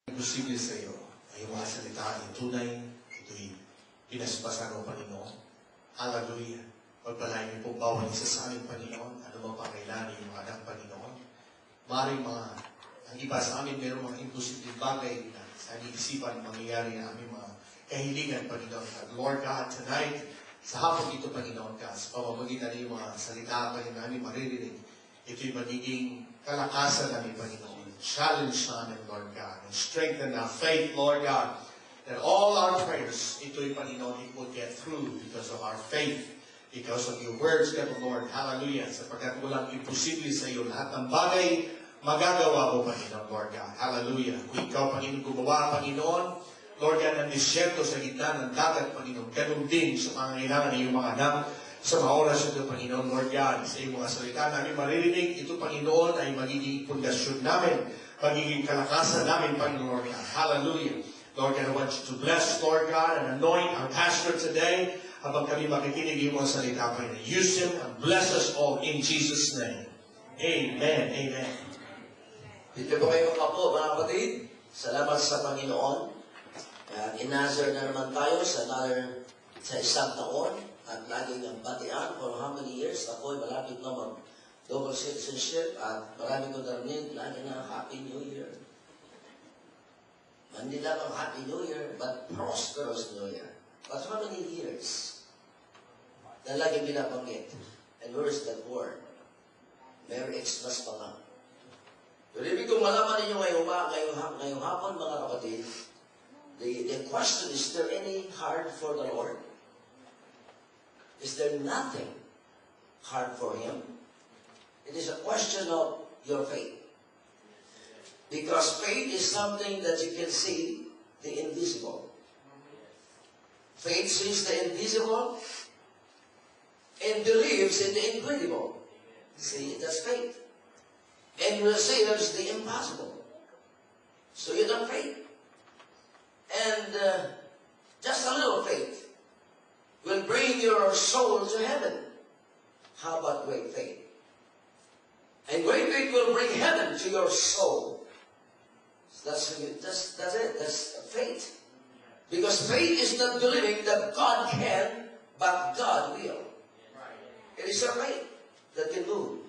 Imposible sa iyo ay yung mga salita ay tunay, ito'y pinaspasan ng Panginoon. Hallelujah. Pagpalain niyo po bawat isa sa amin, Panginoon, ano bang pangailangan yung mga anak, Panginoon. Maring ang iba sa amin, mayroong mga imposible bagay na sa isipan mangyayari na aming mga kahilingan, Panginoon. At Lord God, tonight, sa hapon ito, Panginoon ka, sa pamamagitan ng mga salita, Panginoon, namin maririnig, ito'y magiging kalakasan namin, Panginoon. Challenge namin, Lord God, and strengthen our faith, Lord God, that all our prayers, ito'y, Panginoon, it will get through because of our faith, because of your words, God, Lord. Hallelujah. Sapagkat walang imposible sa iyo. Lahat ng bagay, magagawa mo, Panginoon, Lord God. Hallelujah. Kung ikaw, Panginoon, gumawa, Panginoon, Lord God, ng disyerto sa gitna ng dagat, Panginoon, ganun din sa pangangailangan ng iyong mga anak, sa mga oras ito, Panginoon, Lord God, sa iyong mga salita namin maririnig, ito, Panginoon, ay magiging pundasyon namin, magiging kalakasan namin, Panginoon, Lord God. Hallelujah. Lord God, I want you to bless, Lord God, and anoint our pastor today, habang kami makikinig iyong mga salita, Panginoon. Use him and bless us all in Jesus' name. Amen. Amen. Dito po kayo po, mga kapatid. Salamat sa Panginoon. Inazar na naman tayo sa isang taon. At lagi ng batian for how many years. Ako'y malapit na mag-double citizenship. At marami ko narinig, lagi na Happy New Year. Hindi lang ang Happy New Year, but prosperous New Year. But how many years? Na lagi binabanggit. And where is that word? Merry Xmas pa nga. Pero ibig kong malaman ninyo ngayong hapon, mga kapatid, the question, is there any hard for the Lord? Is there nothing hard for Him? It is a question of your faith. Because faith is something that you can see the invisible. Faith sees the invisible and believes in the incredible. See, that's faith. And receives the impossible. So you don't faith. And just a little faith will bring your soul to heaven. How about great faith? And great faith will bring heaven to your soul. So that's it. That's faith. Because faith is not believing that God can, but God will. It is a faith that can move.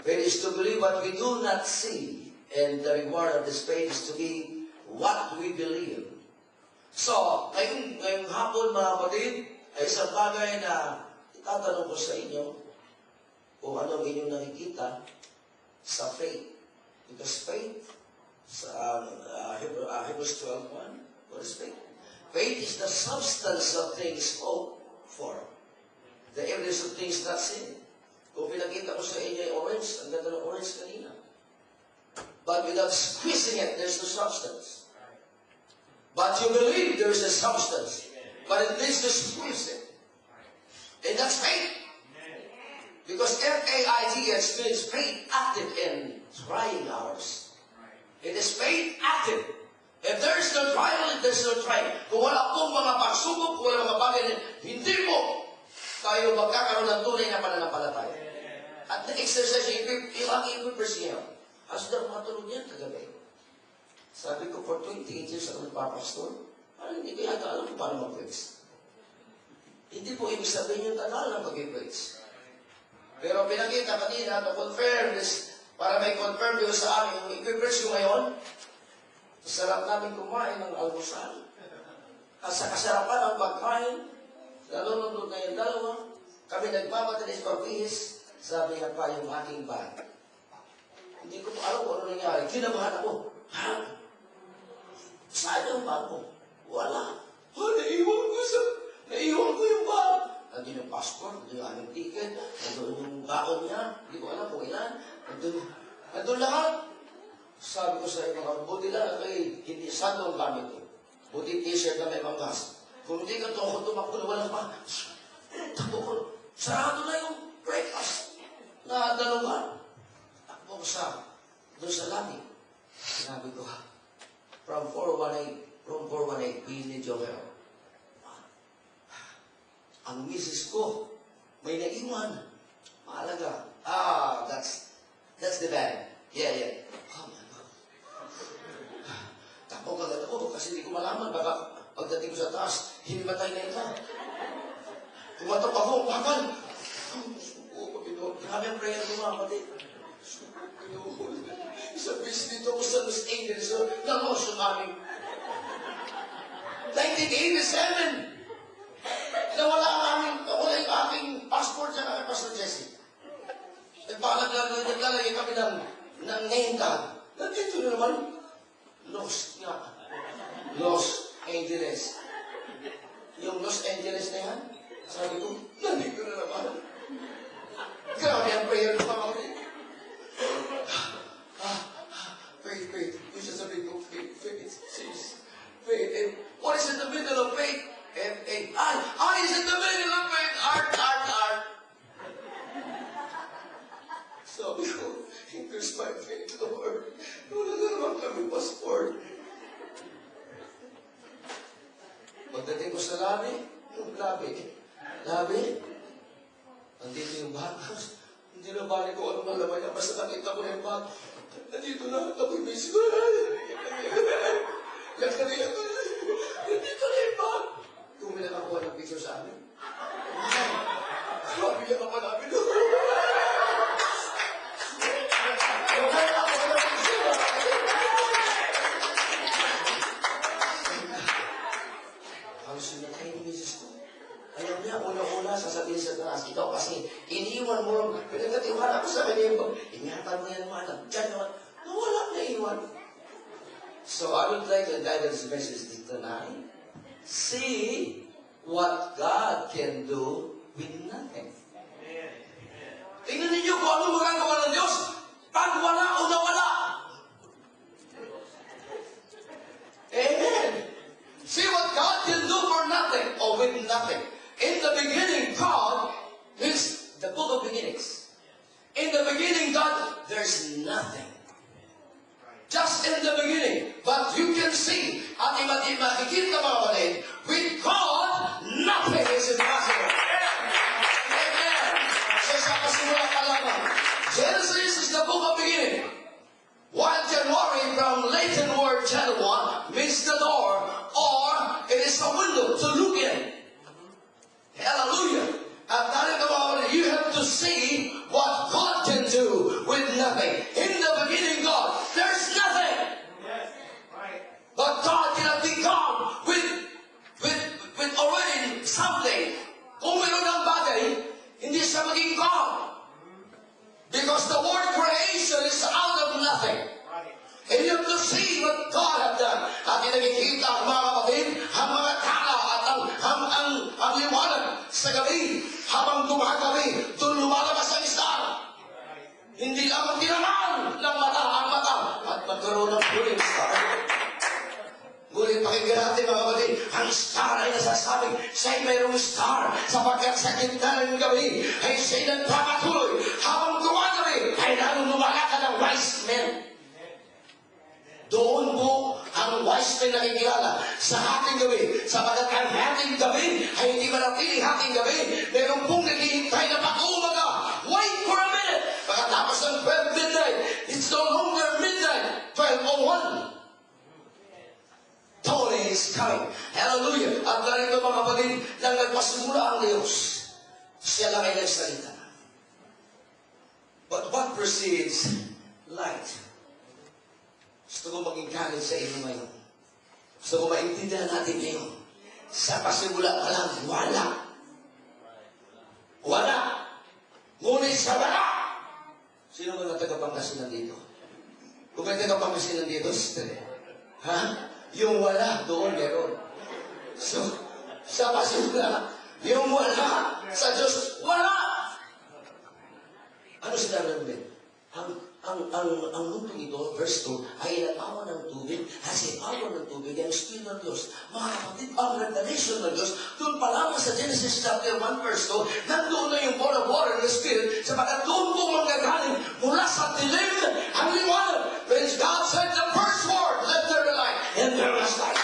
Faith is to believe what we do not see. And the reward of this faith is to be what we believe. So, ngayong hapon, mga kapatid, ay isang bagay na itatanong ko sa inyo kung anong inyong nakikita sa faith. Because faith, sa Hebrews 12:1, what is faith? Faith is the substance of things hoped for. The evidence of things not seen. Kung pinakita ko sa inyo yung orange, ang ganda ng orange kanina. But without squeezing it, there's no substance. But you believe there is a substance. But it needs to squeeze it. And that's faith. Because F-A-I-T-H means faith active in trying hours. It is faith active. If there is no trial, there's no trying. Kung wala pong mga pagsubok, kung wala mga bagay na hindi mo tayo magkakaroon ng tunay na pananampalataya. At na-exercise yung equipers niya. Aso daw matulog yan kagabi. Sabi ko, for 28 years ako nagpapastor, parang hindi ko yata alam kung paano mag-preach. Hindi po ibig sabihin yung tagal ng pag-preach. Pero pinakita kanina, to-confirm this, para may confirm yun sa amin, yung i-preach ko ngayon, sarap namin kumain ng almusal. At sa kasarapan ng pagkain, nalunod na yung dalawa, kami nagpapatinis pagbihis, sabi niya pa yung aking bag. Hindi ko alam kung ano nangyari. Kinabahan ako. Ha? Saan yung bag mo? Wala. Ha, naiwan ko yung bag. Nandun yung passport, nandun yung aming ticket, nandun yung baon niya. Hindi ko alam kung ilan. Nandun lahat. Sabi ko sa mga buti lang, hindi sandong gamit ko. Buti t-shirt na may manggas. Kung hindi ka tumakbo na walang pa, takbo ko. Sarado na yung breakfast na dalawa. Takbo ko doon sa langit. Sinabi ko, from 418, we need your help. Ang misis ko, may naiwan. Mahalaga. That's the bag. Yeah. Oh my God. Kasi hindi ko malaman, baka pagdating ko sa taas, hinimatay na ito. Kumatok ako, bakal. Oo, Panginoon. Grabe ang prayer ko, mga kapatid. Panginoon. Isang beses dito ako sa Los Angeles, nangos yung aming 1987. Nawala yung aking passport sa Pastor Jesse. Naglalagay kami ng name tag. Nandito na naman. Lost nga. Los Angeles. Yung Los Angeles na yan, sabi ko, nandito na naman. Grabe ang prayer ko, mga kapatid. Faith. Yung sasabihin ko, faith. Sis. Faith. And what is in the middle of faith? F-A. I is in the middle of faith. Art. Sabi ko, increase my faith, Lord. Wala na naman kami passport. Pagdating ko sa labi, nandito yung bag. Hindi na balik ko anong malaman niya. Basta nakita ko na yung bag. Nandito na, ako'y may siguro. Nandito na yung bag. Kung may nakakuha ng picture sa amin. Grabe yan naman namin. Halos sinatay ni Mrs. ko. Ayaw niya, una-una, sasabihin sa taas, ikaw kasi, iniiwan mo, pinagkatiwala ko sa kanya yung ingatan mo yan, manang, dyan naman, nawala na iwan. So I would like to guidance message tonight. See what God can do with nothing. Tingnan ninyo kung ano magagawa ng Diyos pag wala o nawala. Amen. See what God can do for nothing or with nothing. In the beginning, God is the book of beginnings. In the beginning, God, there's nothing. Just in the beginning. But you can see, at makikita mga kapatid, with God, nothing is impossible. Amen. So sa kasimula ka lamang, Genesis is the book of beginning. While January from Latin word Januar means the door, or it is a window to look in. Hallelujah. At that moment, you have to see what God can do with nothing. In the beginning, God, there's nothing. Yes. Right. But God cannot be God with already something. Kung meron ng bagay, hindi siya maging God. Because the word creation is out of nothing. And you have to see what God has done. At nakikita ang mga kapatid, ang mga tala at ang liwanag sa gabi, habang dumagabi, doon lumalabas ang star. Hindi lang magtinaman ng mata ang mata at magkaroon ng huling star. Ngunit pakinggan natin mga kapatid, ang star ay nasasabing siya'y mayroong star sapagkat sa gitna ng gabi ay siya'y nagpapatuloy. Habang gumagabi ay lalong lumalakad ang wise men. Doon po ang wise men nakikilala sa hating gabi. Sapagkat ang hating gabi ay hindi manatiling hating gabi. Meron pong naghihintay na pag-umaga. Wait for a minute. Pagkatapos ng 12 midnight, it's no longer midnight. 12:01. Tony is coming. Hallelujah. At narito mga kapatid, nang nagpasimula ang Diyos, siya lang ay nagsalita. But what precedes light? Gusto ko maging galit sa inyo ngayon. Gusto ko maintindihan natin ngayon. Sa pasimula pa lang, wala. Ngunit sa wala. Sino ba na taga-Pangasinan dito? Kung may taga-Pangasinan dito, sister, ha? Yung wala, doon meron. So, sa pasimula, yung wala, sa Diyos, wala. Ano sinabi namin? Ang lupang ito, verse 2, ay inatawa ng tubig, kasi awa ng tubig, ang Espiritu ng Diyos. Mga kapatid, ang revelation ng Diyos, doon pa lamang sa Genesis chapter 1, verse 2, nandoon na yung ball of water ng Spirit, sapagkat doon po manggagaling mula sa dilim ang liwanag. When God said the first word, let there be light, and there was light.